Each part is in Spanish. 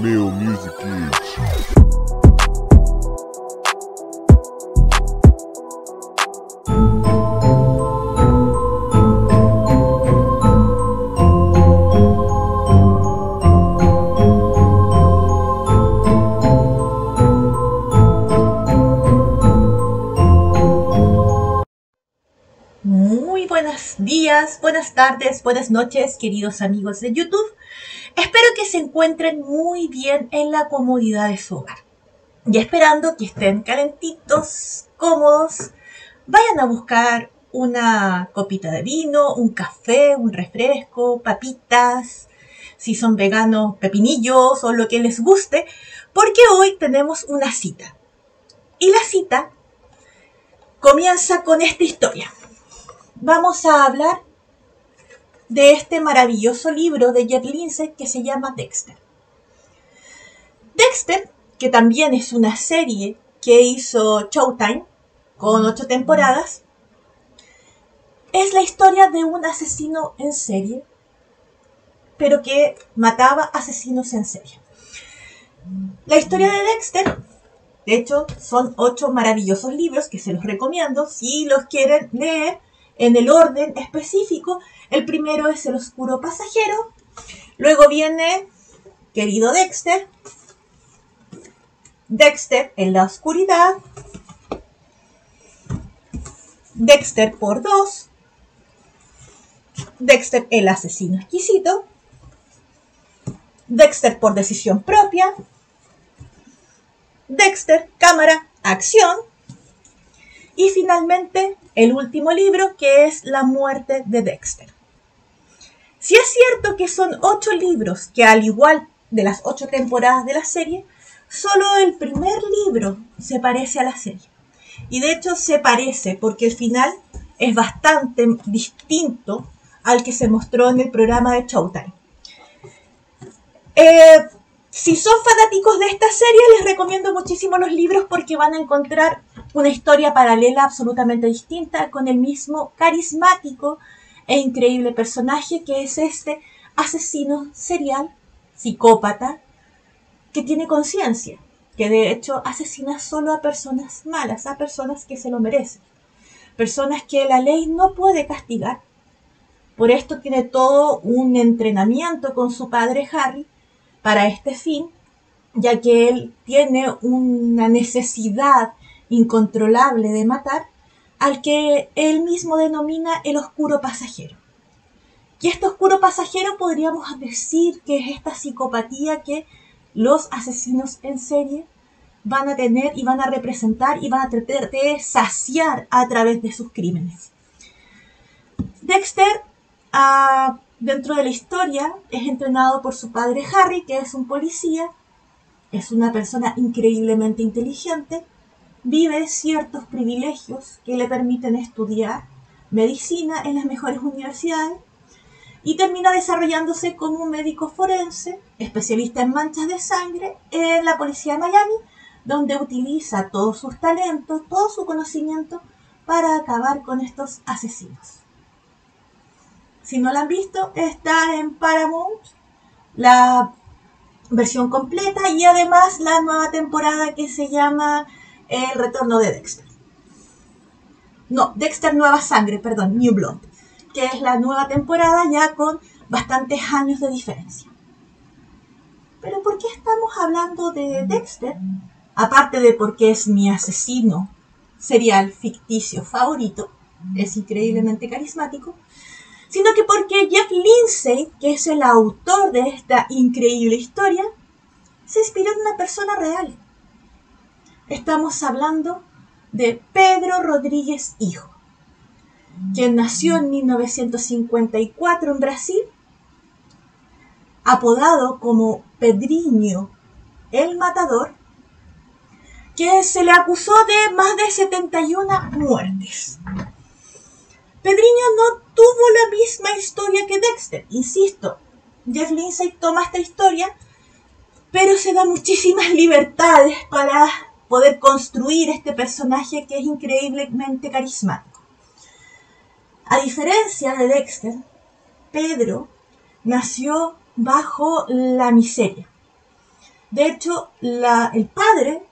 Mill Music Kids. Muy buenos días, buenas tardes, buenas noches, queridos amigos de YouTube. Espero que se encuentren muy bien en la comodidad de su hogar. Y esperando que estén calentitos, cómodos, vayan a buscar una copita de vino, un café, un refresco, papitas, si son veganos, pepinillos o lo que les guste, porque hoy tenemos una cita. Y la cita comienza con esta historia. Vamos a hablar de este maravilloso libro de Jeff Lindsay que se llama Dexter. Dexter, que también es una serie que hizo Showtime con 8 temporadas, es la historia de un asesino en serie, pero que mataba asesinos en serie. La historia de Dexter, de hecho, son 8 maravillosos libros que se los recomiendo si los quieren leer en el orden específico. El primero es El Oscuro Pasajero, luego viene Querido Dexter, Dexter en la Oscuridad, Dexter por 2, Dexter el Asesino Exquisito, Dexter por Decisión Propia, Dexter Cámara Acción y finalmente el último libro, que es La Muerte de Dexter. Si es cierto que son 8 libros que, al igual de las 8 temporadas de la serie, solo el primer libro se parece a la serie. Y de hecho se parece porque el final es bastante distinto al que se mostró en el programa de Showtime. Si son fanáticos de esta serie, les recomiendo muchísimo los libros porque van a encontrar una historia paralela absolutamente distinta con el mismo carismático e increíble personaje que es este asesino serial, psicópata, que tiene conciencia, que de hecho asesina solo a personas malas, a personas que se lo merecen, personas que la ley no puede castigar. Por esto tiene todo un entrenamiento con su padre Harry para este fin, ya que él tiene una necesidad incontrolable de matar, al que él mismo denomina el oscuro pasajero. Y este oscuro pasajero podríamos decir que es esta psicopatía que los asesinos en serie van a tener y van a representar y van a tratar de saciar a través de sus crímenes. Dexter, dentro de la historia, es entrenado por su padre Harry, que es un policía, es una persona increíblemente inteligente, vive ciertos privilegios que le permiten estudiar medicina en las mejores universidades y termina desarrollándose como un médico forense, especialista en manchas de sangre en la policía de Miami, donde utiliza todos sus talentos, todo su conocimiento para acabar con estos asesinos. Si no la han visto, está en Paramount la versión completa y además la nueva temporada que se llama El Retorno de Dexter. No, Dexter Nueva Sangre, perdón, New Blood, que es la nueva temporada ya con bastantes años de diferencia. Pero ¿por qué estamos hablando de Dexter? Aparte de porque es mi asesino serial ficticio favorito, es increíblemente carismático, sino que porque Jeff Lindsay, que es el autor de esta increíble historia, se inspiró en una persona real. Estamos hablando de Pedro Rodríguez Hijo, quien nació en 1954 en Brasil, apodado como Pedrinho el Matador, que se le acusó de más de 71 muertes. Pedrinho no tuvo la misma historia que Dexter, insisto. Jeff Lindsay toma esta historia, pero se da muchísimas libertades para poder construir este personaje que es increíblemente carismático. A diferencia de Dexter, Pedro nació bajo la miseria. De hecho, el padre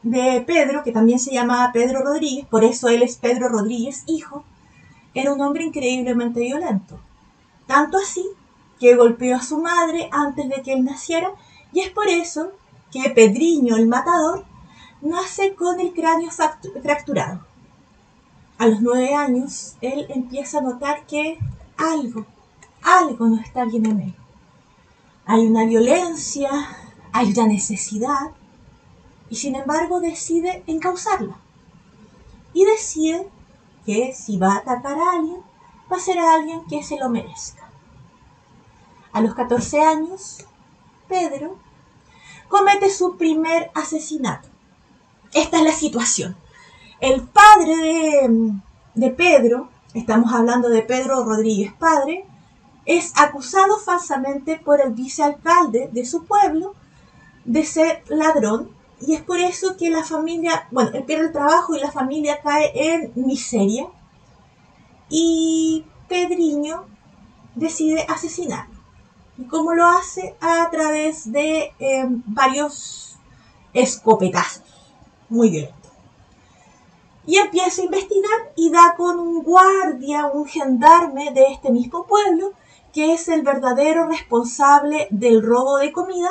de Pedro, que también se llamaba Pedro Rodríguez, por eso él es Pedro Rodríguez, hijo, era un hombre increíblemente violento. Tanto así que golpeó a su madre antes de que él naciera, y es por eso que Pedriño, el matador, nace con el cráneo fracturado. A los 9 años, él empieza a notar que algo no está bien en él. Hay una violencia, hay una necesidad, y sin embargo decide encauzarla. Y decide que si va a atacar a alguien, va a ser a alguien que se lo merezca. A los 14 años, Pedro comete su primer asesinato. Esta es la situación. El padre de Pedro, estamos hablando de Pedro Rodríguez padre, es acusado falsamente por el vicealcalde de su pueblo de ser ladrón, y es por eso que la familia, él pierde el trabajo y la familia cae en miseria, y Pedriño decide asesinarlo. ¿Y cómo lo hace? A través de varios escopetazos, muy violentos. Y empieza a investigar y da con un guardia, un gendarme de este mismo pueblo, que es el verdadero responsable del robo de comida,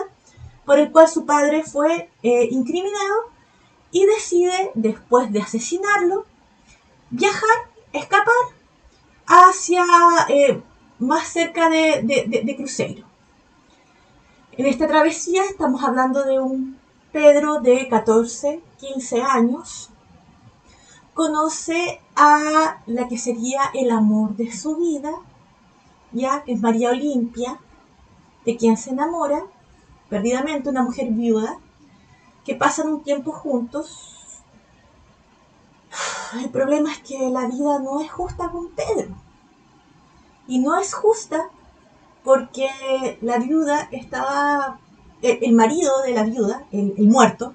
por el cual su padre fue incriminado, y decide, después de asesinarlo, viajar, escapar hacia más cerca de Cruzeiro. En esta travesía estamos hablando de un Pedro de 14, 15 años. Conoce a la que sería el amor de su vida, ya que es María Olimpia, de quien se enamora perdidamente, una mujer viuda, que pasan un tiempo juntos. El problema es que la vida no es justa con Pedro. Y no es justa porque la viuda estaba, el marido de la viuda, el muerto,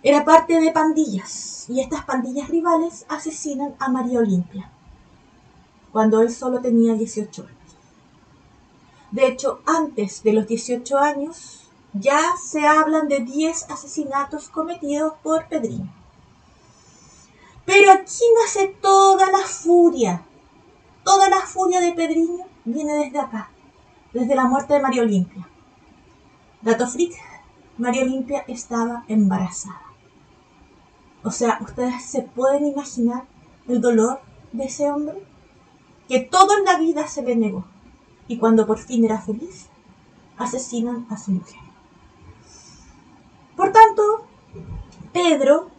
era parte de pandillas. Y estas pandillas rivales asesinan a María Olimpia cuando él solo tenía 18 años. De hecho, antes de los 18 años ya se hablan de 10 asesinatos cometidos por Pedriño. Pero aquí nace toda la furia. Toda la furia de Pedriño viene desde acá, desde la muerte de María Olimpia. Dato freak, María Olimpia estaba embarazada. O sea, ustedes se pueden imaginar el dolor de ese hombre, que todo en la vida se le negó. Y cuando por fin era feliz, asesinan a su mujer. Por tanto, Pedro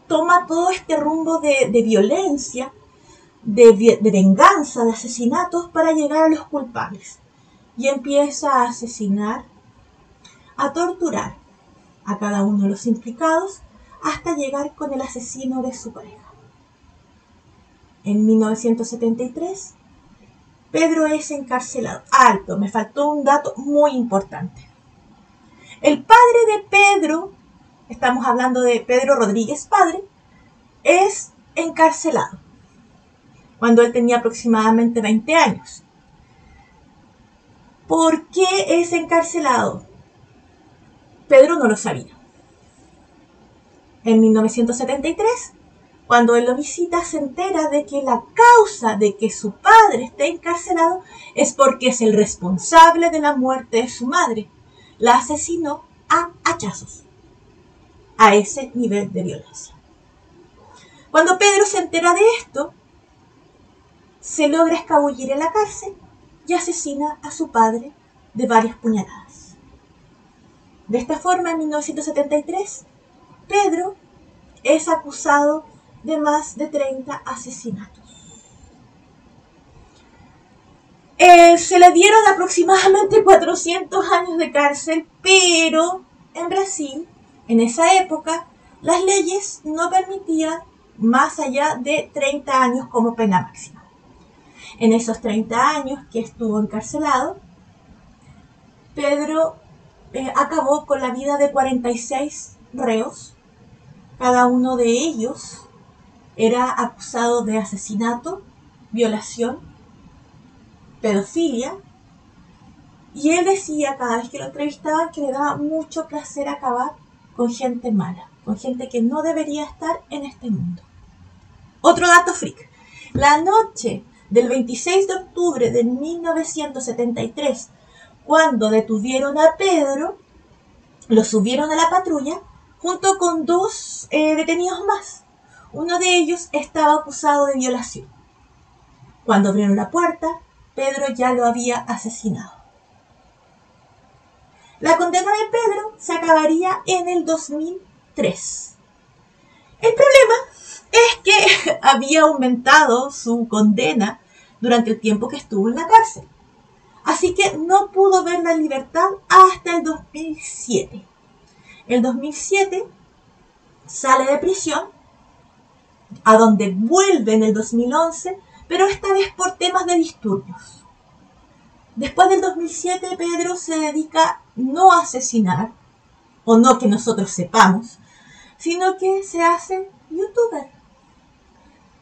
toma todo este rumbo de violencia, de venganza, de asesinatos para llegar a los culpables. Y empieza a asesinar, a torturar a cada uno de los implicados hasta llegar con el asesino de su pareja. En 1973, Pedro es encarcelado. Alto, me faltó un dato muy importante. El padre de Pedro, estamos hablando de Pedro Rodríguez padre, es encarcelado cuando él tenía aproximadamente 20 años. ¿Por qué es encarcelado? Pedro no lo sabía. En 1973, cuando él lo visita, se entera de que la causa de que su padre esté encarcelado es porque es el responsable de la muerte de su madre. La asesinó a hachazos. A ese nivel de violencia. Cuando Pedro se entera de esto, se logra escabullir en la cárcel y asesina a su padre de varias puñaladas. De esta forma, en 1973, Pedro es acusado de más de 30 asesinatos. Se le dieron aproximadamente 400 años de cárcel, pero en Brasil, en esa época, las leyes no permitían más allá de 30 años como pena máxima. En esos 30 años que estuvo encarcelado, Pedro acabó con la vida de 46 reos. Cada uno de ellos era acusado de asesinato, violación, pedofilia Y él decía cada vez que lo entrevistaban que le daba mucho placer acabar con gente mala, con gente que no debería estar en este mundo. Otro dato freak. La noche del 26 de octubre de 1973, cuando detuvieron a Pedro, lo subieron a la patrulla junto con dos detenidos más. Uno de ellos estaba acusado de violación. Cuando abrieron la puerta, Pedro ya lo había asesinado. La condena de Pedro se acabaría en el 2003. El problema es que había aumentado su condena durante el tiempo que estuvo en la cárcel. Así que no pudo ver la libertad hasta el 2007. El 2007 sale de prisión, a donde vuelve en el 2011, pero esta vez por temas de disturbios. Después del 2007, Pedro se dedica no a asesinar, o no que nosotros sepamos, sino que se hace youtuber.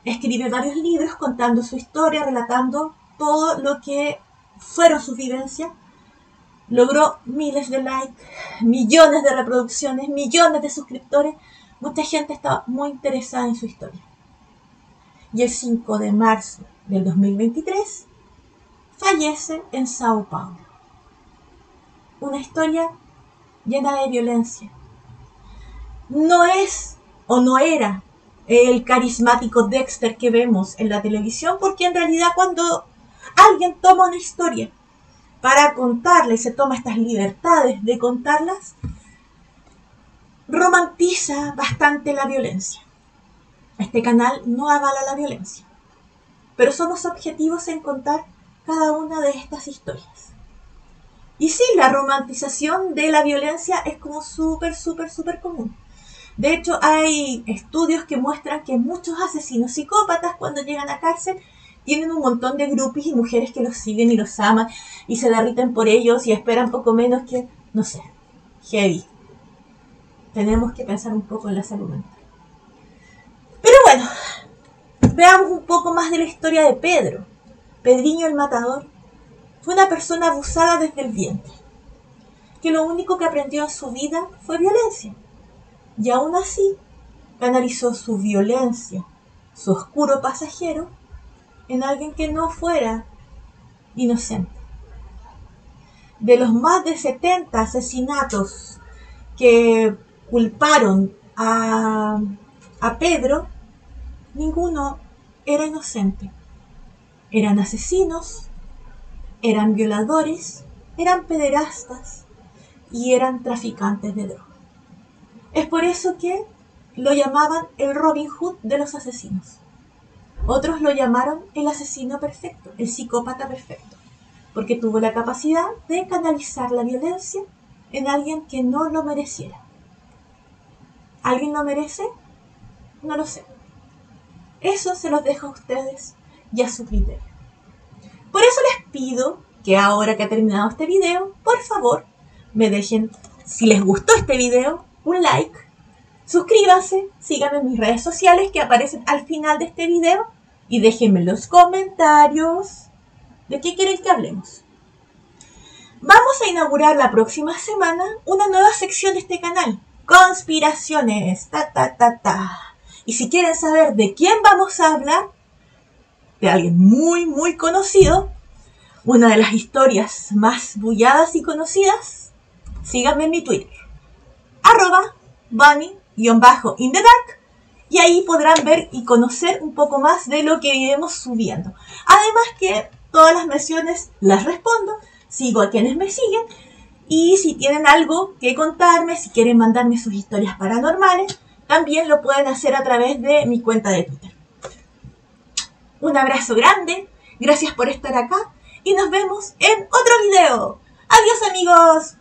Escribe varios libros contando su historia, relatando todo lo que fueron sus vivencias. Logró miles de likes, millones de reproducciones, millones de suscriptores. Mucha gente estaba muy interesada en su historia. Y el 5 de marzo del 2023 fallece en Sao Paulo. Una historia llena de violencia. No es o no era el carismático Dexter que vemos en la televisión, porque en realidad cuando alguien toma una historia para contarla y se toma estas libertades de contarlas, romantiza bastante la violencia. Este canal no avala la violencia, pero somos objetivos en contar cada una de estas historias. Y sí, la romantización de la violencia es como súper común. De hecho, hay estudios que muestran que muchos asesinos psicópatas, cuando llegan a cárcel, tienen un montón de groupies y mujeres que los siguen y los aman y se derriten por ellos y esperan poco menos que, no sé, heavy. Tenemos que pensar un poco en la salud mental. Pero bueno, veamos un poco más de la historia de Pedro. Pedriño el Matador fue una persona abusada desde el vientre, que lo único que aprendió en su vida fue violencia. Y aún así, canalizó su violencia, su oscuro pasajero, en alguien que no fuera inocente. De los más de 70 asesinatos que culparon a Pedro, ninguno era inocente. Eran asesinos, eran violadores, eran pederastas y eran traficantes de drogas. Es por eso que lo llamaban el Robin Hood de los asesinos. Otros lo llamaron el asesino perfecto, el psicópata perfecto, porque tuvo la capacidad de canalizar la violencia en alguien que no lo mereciera. ¿Alguien lo merece? No lo sé. Eso se los dejo a ustedes y a su criterio. Por eso les pido que ahora que ha terminado este video, por favor, me dejen, si les gustó este video, un like, suscríbanse, síganme en mis redes sociales que aparecen al final de este video y déjenme en los comentarios de qué quieren que hablemos. Vamos a inaugurar la próxima semana una nueva sección de este canal, conspiraciones, Y si quieren saber de quién vamos a hablar, de alguien muy conocido, una de las historias más bulladas y conocidas, síganme en mi Twitter, @bunny_in-the-dark, y ahí podrán ver y conocer un poco más de lo que iremos subiendo. Además que todas las menciones las respondo, sigo a quienes me siguen, y si tienen algo que contarme, si quieren mandarme sus historias paranormales, también lo pueden hacer a través de mi cuenta de Twitter. Un abrazo grande, gracias por estar acá y nos vemos en otro video. Adiós amigos.